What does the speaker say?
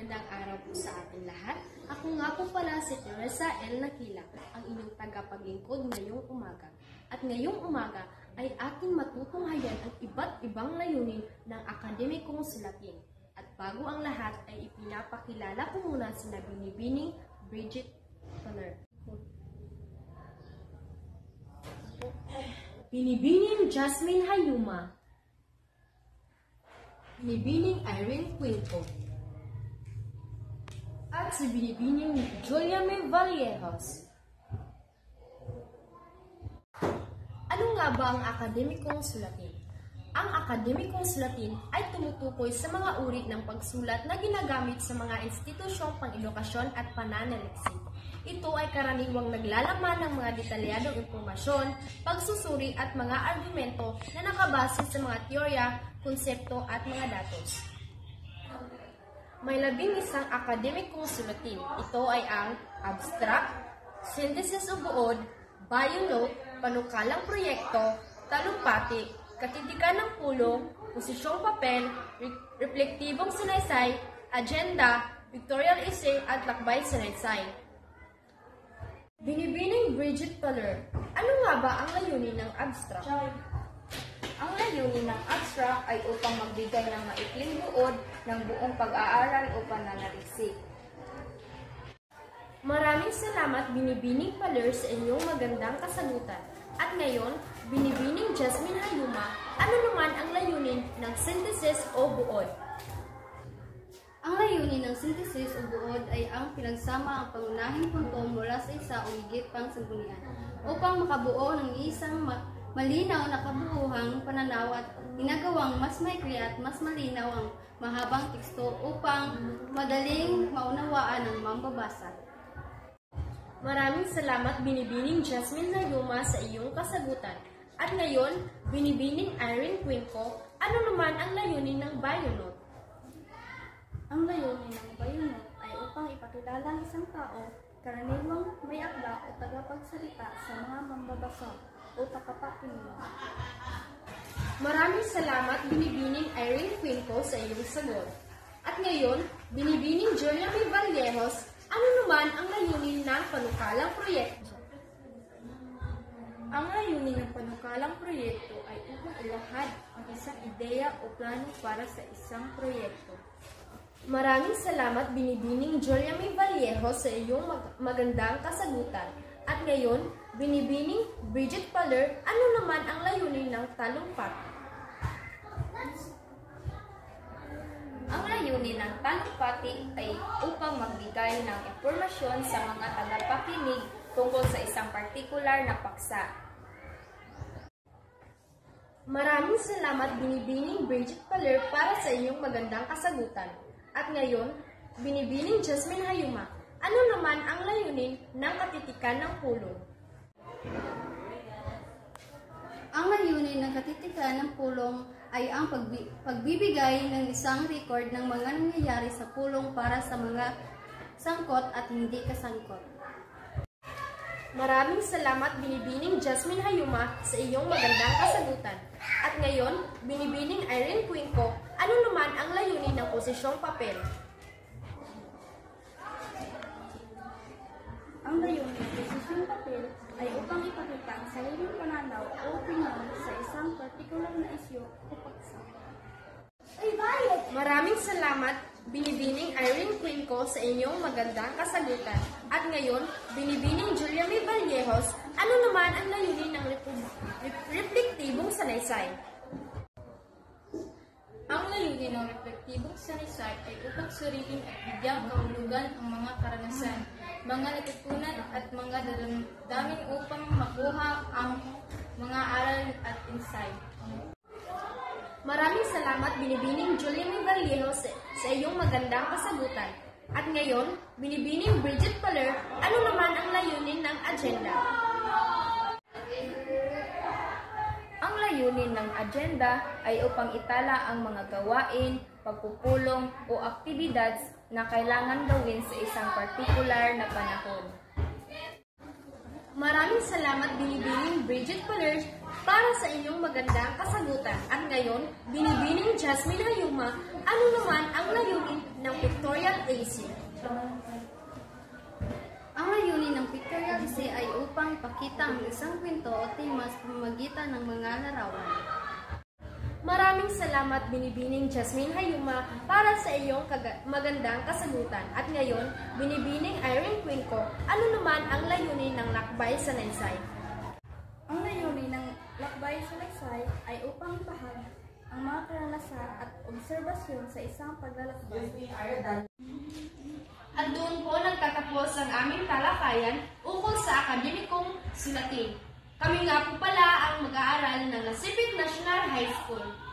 Magandang araw po sa ating lahat. Ako nga po pala si Teresa L. Nakila, ang inyong tagapaglingkod ngayong umaga. At ngayong umaga ay ating matutunghayan ang iba't ibang layunin ng akademikong sulatin. At bago ang lahat ay ipinapakilala ko muna si Binibining Bridget Paler. Binibining Jasmine Hayuma. Binibining Irene Quinto. At si Binibining Julia May Vallejos. Ano nga ba ang akademikong sulatin? Ang akademikong sulatin ay tumutukoy sa mga uri ng pagsulat na ginagamit sa mga institusyong pang-edukasyon at pananaliksik. Ito ay karaniwang naglalaman ng mga detalyadong impormasyon, pagsusuri at mga argumento na nakabase sa mga teorya, konsepto at mga datos. May 11 akademikong sulatin. Ito ay ang abstract, synthesis o buod, bio-note, panukalang proyekto, talumpati, katitikan ng pulong, posisyong papel, reflektibong sanaysay, agenda, pictorial essay at lakbay sanaysay. Binibining Bridget Paler. Ano nga ba ang layunin ng abstract? Ang layunin ng abstract ay upang magbigay ng maikling buod ng buong pag-aaral o pananaliksik. Maraming salamat Binibining Paler sa inyong magandang kasagutan. At ngayon, Binibining Jasmine Hayuma, ano naman ang layunin ng synthesis o buod? Ang layunin ng synthesis o buod ay ang pinagsama ang pangunahing punto mula sa isa o higit pang sanggunian upang makabuo ng isang malinaw na kabuuhang pananaw at ginagawang mas maikli at mas malinaw ang mahabang teksto upang madaling maunawaan ng mambabasa. Maraming salamat Binibining Jasmine Hayuma sa iyong kasagutan. At ngayon, Binibining Irene Quinto, ano naman ang layunin ng bio-note? Ang layunin ng bio-note ay upang ipakilala ang isang tao, karaniwang may akda o tagapagsalita sa mga mambabasa o tagapakinig. Maraming salamat Binibining Irene Quinto sa iyong sagot. At ngayon, Binibining Julia May Vallejos, ano naman ang layunin ng panukalang proyekto? Ang layunin ng panukalang proyekto ay upang ilahad ang isang ideya o plano para sa isang proyekto. Maraming salamat Binibining Julia May Vallejos sa iyong magandang kasagutan. At ngayon, Binibining Bridget Paler, ano naman ang layunin ng talumpati? Ang layunin ng talumpati ay upang magbigay ng impormasyon sa mga tagapakinig tungkol sa isang partikular na paksa. Maraming salamat Binibining Bridget Paler para sa iyong magandang kasagutan. At ngayon, Binibining Jasmine Hayuma, ano naman ang layunin ng katitikan ng pulong? Ang layunin ng katitikan ng pulong ay ang pagbibigay ng isang record ng mga nangyayari sa pulong para sa mga sangkot at hindi kasangkot. Maraming salamat Binibining Jasmine Hayuma sa iyong magandang kasagutan. At ngayon, Binibining Irene Quinto, ano naman ang layunin ng posisyong papel? Ang layunin ng posisyong papel ay upang ipakita ang sariling pananaw o opinyon sa isang partikular na isyu o paksa. Maraming salamat Binibining Irene Quinto sa inyong magandang kasagutan. At ngayon, Binibining Julia May Vallejos, ano naman ang layunin ng reflektibong sanaysay? Ang layunin ng reflektibong sanaysay ay upang suriin at bigyang kahulugan ang mga karanasan, mga natutunan at mga damdamin upang makuha ang mga aral at insight. Maraming salamat Binibining Julia May Vallejos sa iyong magandang kasagutan. At ngayon, Binibining Bridget Paler, ano naman ang layunin ng agenda? Ang layunin ng agenda ay upang itala ang mga gawain, pagpupulong o aktibidad na kailangan gawin sa isang partikular na panahon. Maraming salamat Binibining Bridget Paler para sa inyong magandang kasagutan. At ngayon, Binibining Jasmine Hayuma, ano naman ang layunin ng Pictorial Essay? Ang layunin ng pictorial essay ay upang ipakita ang isang kwento o tema sa pamamagitan ng mga larawan. Maraming salamat Binibining Jasmine Hayuma para sa iyong magandang kasagutan. At ngayon, Binibining Irene Quinco, ano naman ang layunin ng Lakbay sa Naysay? Ang layunin ng Lakbay sa Naysay ay upang ipahag ang mga karanasan at obserbasyon sa isang paglalakbay. At doon po nagtatapos ang aming talakayan ukol sa akademikong sulatin. Kami nga po pala ang mag-aaral ng Nasipit National High School.